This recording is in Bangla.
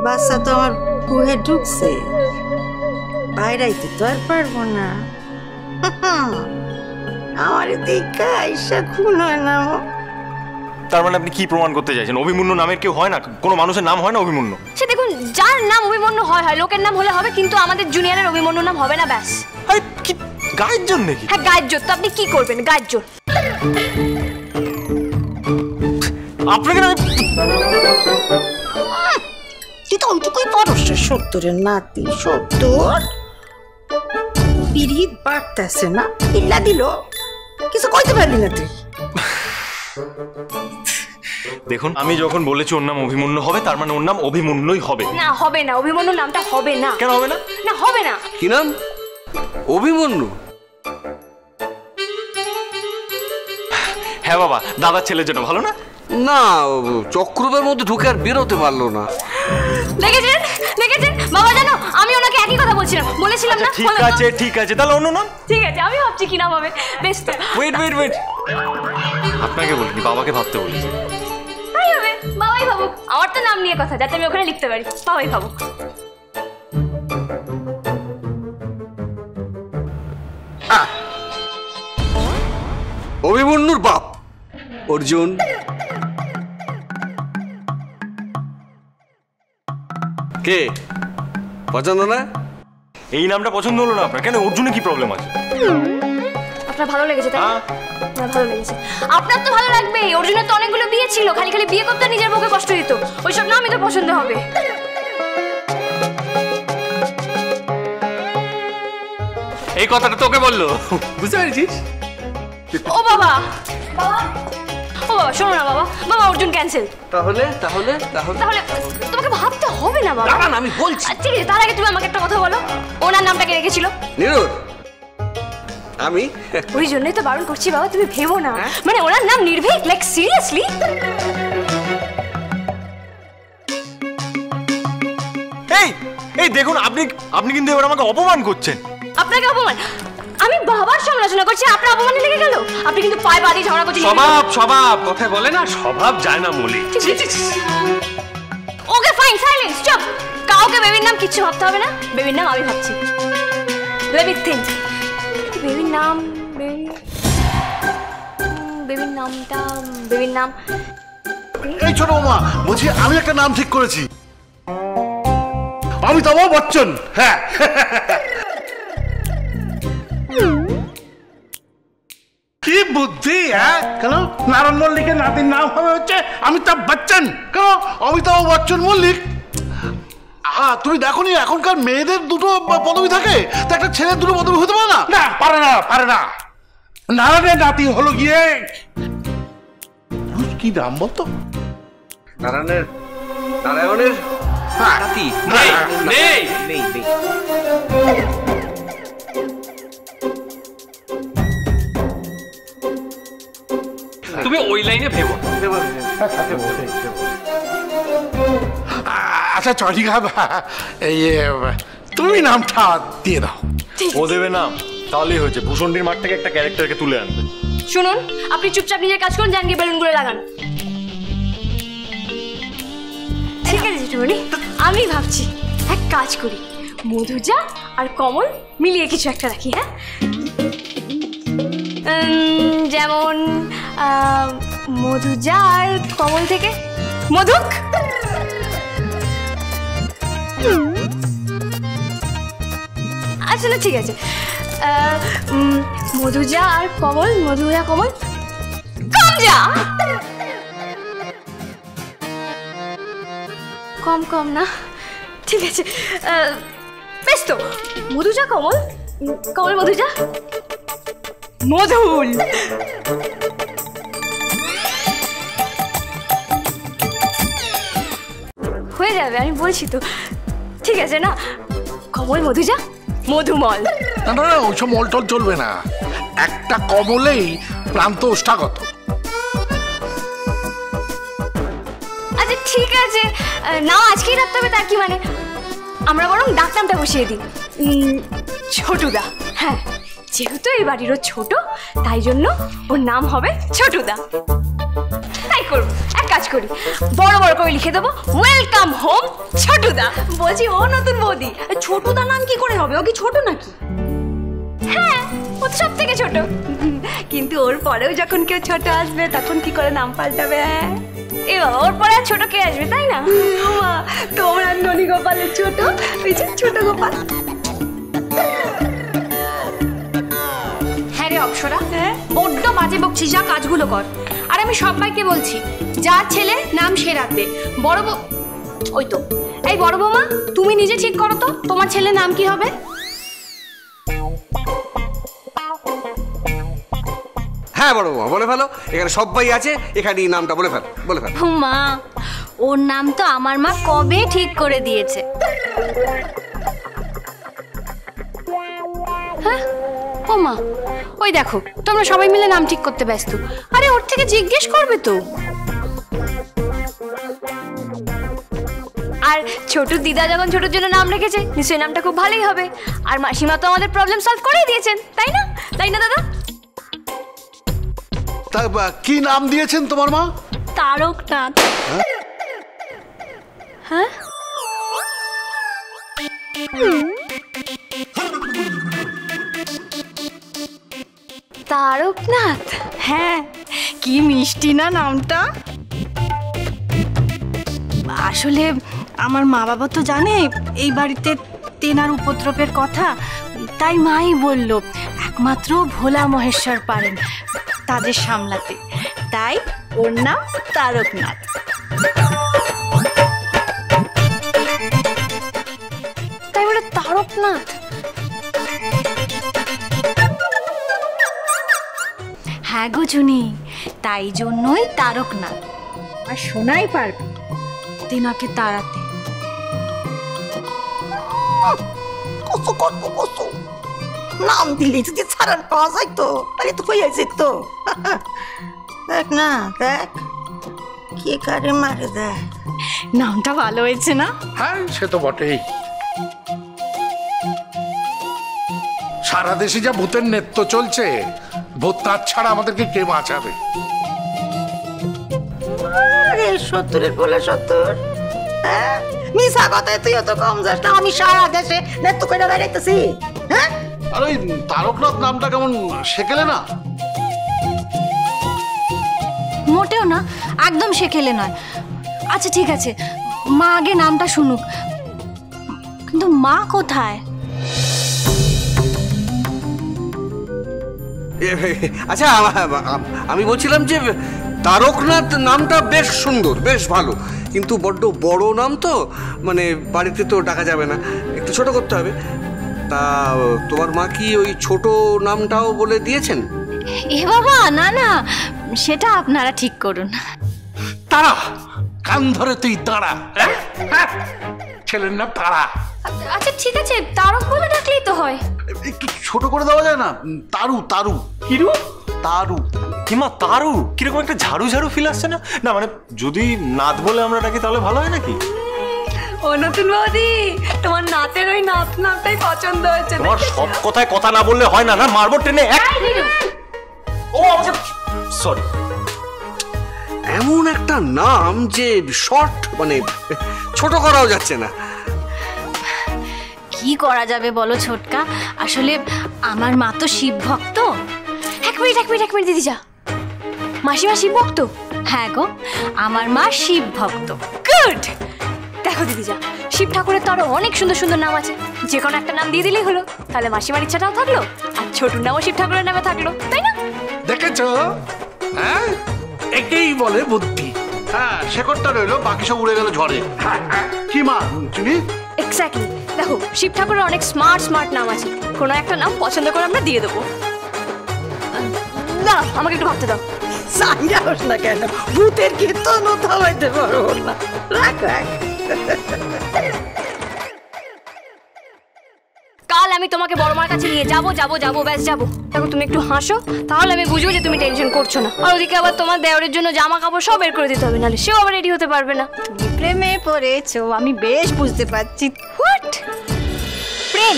বাচ্চা তো আমার বুহে ঢুকছে, বাইরাইতে তো আর পারবো না। আমার দেখা আইসা খুন হয় না। তার মানে আপনি কি প্রমাণ করতে চাইছেন? অভিমন্যু নামের কেউ হয় না? কোনো মানুষের নাম হয় না অভিমন্যু? সে দেখুন, যার নাম অভিমন্যু হয় হয়, লোকের নাম হলে হবে, কিন্তু আমাদের জুনিয়রের অভিমন্যু নাম হবে না, ব্যাস। আরে কি গায়ের জোর নাকি? হ্যাঁ গায়ের জোর। তো আপনি কি করবেন? গায়ের জোর আপনাকে তুই তো অন্তকুই পারস রে, সত্তরের নাতি, 70 পিরিত বাড়তেছে না, ইল্লা দিল কিছু কইতে পারলি না তুই। দেখুন, আমি যখন বলেছি ওর নাম অভিমন্যু হবে, তার মানে ওর নাম অভিমন্যুই হবে। না, হবে না, অভিমন্যু নামটা হবে না। কেন হবে না? না, হবে না। কি নাম? অভিমন্যু? হ্যাঁ বাবা, দাদার ছেলের জন্য ভালো না? না, চক্রবের মধ্যে ঢুকে আর বেরোতে পারলো না। দেখেছেন দেখেছেন বাবা, জানো আমি ওনাকে একই কথা বলেছিলাম না? ঠিক আছে ঠিক আছে, তাহলে অন্য নাম? ঠিক আছে, আমি ভাবছি কি নাম হবে। বেশ তো। ওয়েট ওয়েট ওয়েট, আপনাকে বলিনি, বাবাকে ভাবতে বলেছি। তাই হবে, বাবাই ভাবুক। আমার তো নাম নিয়ে কথা, যাতে আমি ওখানে লিখতে পারি। বাবাই ভাবুক। অভিমন্যুর বাপ অর্জুন। কে পছন্দ না? এই নামটা পছন্দ হলো না আপনার? কেন, অর্জুনে কি প্রবলেম আছে? আপনার ভালো লেগেছে তাই না? ভালো লেগেছে। আপনার তো ভালো লাগবে, অর্জুনের তো অনেকগুলো বিয়ে ছিল, খালি খালি বিয়ে করতে নিজের বউকে কষ্ট দিত। ওইসব নামই তো পছন্দ হবে। এই কথাটা তোকে বললো, বুঝতে পেরেছিস? ও বাবা, বাবা, ও বাবা শোনো না বাবা, বাবা অর্জুন ক্যান্সেল। তাহলে তাহলে তাহলে তাহলে তোমাকে ভাবতে হবে না বাবা। দাঁড়ান, আমি বলছি। ঠিক আছে, তার আগে তুমি আমাকে একটা কথা বলো, ওনার নামটা কে রেখেছিল? নিরুর। আমি? ওই জন্যই তো বারণ করছি বাবা, তুমি ভেবো না। মানে ওনার নাম নির্ভীক, লাইক সিরিয়াসলি। এই এই দেখুন, আপনি কিন্তু এবার আমাকে অপমান করছেন। আপনাকে অপমান? আমি বাবার সমালোচনা করছি, আপনার অপমানে লেগে গেল? আপনি কিন্তু পায়ে পা দিয়ে ঝগড়া করছেন। স্বভাব কথা বলে না, স্বভাব যায় না মলি। ওকে ফাইন, সাইলেন্স, চুপ। কাউকে বেবির নাম কিচ্ছু ভাবতে হবে না, বেবির নাম আমি ভাবছি। Let me think. বেবির নাম, বেবির নামটা, বেবির নাম। এই ছোট মামা, বলছি আমি একটা নাম ঠিক করেছি, অমিতাভ বচ্চন। হ্যাঁ, কি বুদ্ধি! হ্যাঁ, কেন নারায়ণ মল্লিকের নাতির নাম হবে হচ্ছে অমিতাভ বচ্চন? কেন অমিতাভ বচ্চন মল্লিক? তুমি দেখোনি এখনকার মেয়েদের দুটো পদবি থাকে, তা একটা ছেলের দুটো পদবি হতে পারে না? না, পারে না, পারে না। নারায়ণের নাতি হলো গিয়ে কি নাম বলতো? নারায়ণের নাতি নেই। তুমি ওই লাইনে ভেবো। আচ্ছা ঠিক আছে, তুমি নামটা দিয়ে দাও। ও দেবে নাম, তাহলেই হয়েছে। ভূষণ্ডির মাঠ থেকে একটা ক্যারেক্টারকে তুলে আনবে। শুনুন, আপনি চুপচাপ নিজের কাজ করুন, যান গিয়ে বেলুনগুলো লাগান। ঠিক আছে জেঠুমনি, আমি ভাবছি এক কাজ করি, মধুজা আর কমল মিলিয়ে কিছু একটা রাখি। হ্যাঁ, যেমন মধুজা আর কমল থেকে মধুক। আচ্ছা না, ঠিক আছে, মধুজা আর কমল, মধুজা কমল কমজা। কম কম না, ঠিক আছে, বেশ তো, মধুজা কমল, কমল মধুজা মধুল। হয়ে যাবে, আমি বলছি তো। ঠিক আছে না, কমল মধুজা মধুমল। না না না, ওইসব মলটল চলবে না, একটা কমলেই প্রান্ত ওষ্ঠাগত। আচ্ছা ঠিক আছে, না আজকেই রাখতে হবে তার কি মানে, আমরা বরং ডাকনামটা বসিয়ে দিই, ছোটুদা। হ্যাঁ, যেহেতু এই বাড়িরও ছোট, তাই জন্য ওর নাম হবে ছোটুদা। তাই করবো, এক কাজ করি, বড় বড় করে লিখে দেবো ওয়েলকাম হোম ছোটুদা। বলছি ও নতুন বৌদি, ছোটুদা নাম কি করে হবে? ও কি ছোট নাকি? হ্যাঁ, ও তো সব থেকে ছোট। কিন্তু ওর পরেও যখন কেউ ছোট আসবে তখন কি করে নাম পাল্টাবে? এ ওর পরে আর ছোট কে আসবে, তাই না? তোমরা ননী গোপালের ছোট, ওই যে ছোট গোপাল। হ্যাঁ রে অপ্সরা, বড্ড বাজে বকছিস, যা কাজগুলো কর। আর আমি সবাইকে বলছি, যার ছেলে নাম সে রাখবে। বড় ওই তো, এই বড় বৌমা, তুমি নিজে ঠিক করো তো তোমার ছেলের নাম কি হবে? হ্যাঁ বড় বৌমা, বলে ফেলো, এখানে সবাই আছে, এখানেই নামটা বলে ফেল, বলে ফেল। মা, ওর নাম তো আমার মা কবে ঠিক করে দিয়েছে। হ্যাঁ ও মা, ওই দেখো তোমরা সবাই মিলে নাম ঠিক করতে ব্যস্ত। আরে ওর থেকে জিজ্ঞেস করবে তো। আর ছোটু দিদা যখন ছোটুর জন্য নাম রেখেছে, নিশ্চয়ই নামটা খুব ভালোই হবে। আর মাসিমা তো আমাদের প্রবলেম সলভ করেই দিয়েছেন, তাই না? তাই না দাদা? তা কি নাম দিয়েছেন তোমার মা? তারকনাথ। হ্যাঁ, তারকনাথ। হ্যাঁ, কি মিষ্টি না নামটা। আসলে আমার মা বাবা তো জানে এই বাড়িতে তেনার উপদ্রবের কথা, তাই মাই বলল একমাত্র ভোলা মহেশ্বর পারেন তাদের সামলাতে, তাই ওর নাম তারকনাথ। তাই বলে তারকনাথ? হ্যাঁ গো জুনি, তাই জন্যই তারকনাথ। আর শোনাই পারবে তেনাকে তাড়াতে। কত কত কত নাম দিলে যদি ছাড়ার পাওয়া যায় তো, তাহলে তো হয়ে যেত। দেখ না, দেখ কে কারে মারে, দেখ। নামটা ভালো হয়েছে না? হ্যাঁ, সে তো বটেই। সারা দেশে যা ভূতের নেত্য চলছে, ভূত তার ছাড়া আমাদেরকে কে বাঁচাবে? আরে সত্তরের বলে 70, হ্যাঁ মিশা কথায় তুই অত কম যাস না। আমি সারা দেশে নেত্য করে বেড়াইতেছি। হ্যাঁ, আর ওই তারকনাথ নামটা কেমন শেখেলে না? মোটেও না, একদম শেখেলে নয়। আচ্ছা ঠিক আছে, মা আগে নামটা শুনুক। কিন্তু মা কোথায়? আচ্ছা, আমি বলছিলাম যে তারকনাথ নামটা বেশ সুন্দর, বেশ ভালো, কিন্তু বড্ড বড় নাম তো, মানে বাড়িতে তো ডাকা যাবে না, একটু ছোট করতে হবে। তা তোমার মা কি ওই ছোট নামটাও বলে দিয়েছেন? এ বাবা, না না, সেটা আপনারা ঠিক করুন। তারা কান ধরে তুই দাঁড়া। ছেলের নাম তারা। আচ্ছা ঠিক আছে, তারক বলে ডাকলেই তো হয়। একটু ছোট করে দেওয়া যায় না? তারু, তারু। কিরু? তারু। কিমা তারু? কিরকম একটা ঝাড়ু ঝাড়ু ফিল আসছে না? না মানে যদি নাত বলে আমরা ডাকি তাহলে ভালো হয় নাকি? ও নতুন বৌদি, তোমার নাতের ওই নামটাই পছন্দ হয়েছে। তোমার সব কথায় কথা না বললে হয় না, না মারবো টেনে। ও সরি। এমন একটা নাম যে শর্ট, মানে ছোট করাও যাচ্ছে না। কি করা যাবে বলো ছোটকা, আসলে আমার মা তো শিব ভক্ত। এক মিনিট দিদি যা, মাসিমা শিব ভক্ত? হ্যাঁ গো, আমার মা শিব ভক্ত। গুড। দেখো দিদি যা, শিব ঠাকুরের তো আরো অনেক সুন্দর সুন্দর নাম আছে, যে কোনো একটা নাম দিয়ে দিলেই হলো। তাহলে মাসিমার ইচ্ছাটাও থাকলো, আর ছোটুর নামও শিব ঠাকুরের নামে থাকলো, তাই না? দেখেছো? হ্যাঁ, একেই বলে বুদ্ধি। হ্যাঁ, শেকড়টা রইলো, বাকি সব উড়ে গেল ঝড়ে। কি মা তুমি? এক্স্যাক্টলি। দেখো, শিব ঠাকুরের অনেক স্মার্ট স্মার্ট নাম আছে, কোনো একটা নাম পছন্দ করে আমরা দিয়ে দেবো। না, আমাকে একটু ভাবতে দাও। সাইরা হোস না কেন, ভূতের কীর্তন থামাইতে পারবো না। রাখ রাখ। কাল আমি তোমাকে বড় মার কাছে নিয়ে যাবো, ব্যাস যাবো। দেখো তুমি একটু হাসো, তাহলে আমি বুঝবো যে তুমি টেনশন করছো না। আর ওদিকে আবার তোমার দেওরের জন্য জামা কাপড় সব বের করে দিতে হবে, নাহলে সেও আবার রেডি হতে পারবে না। তুমি প্রেমে পড়েছো, আমি বেশ বুঝতে পারছি। হোয়াট? প্রেম?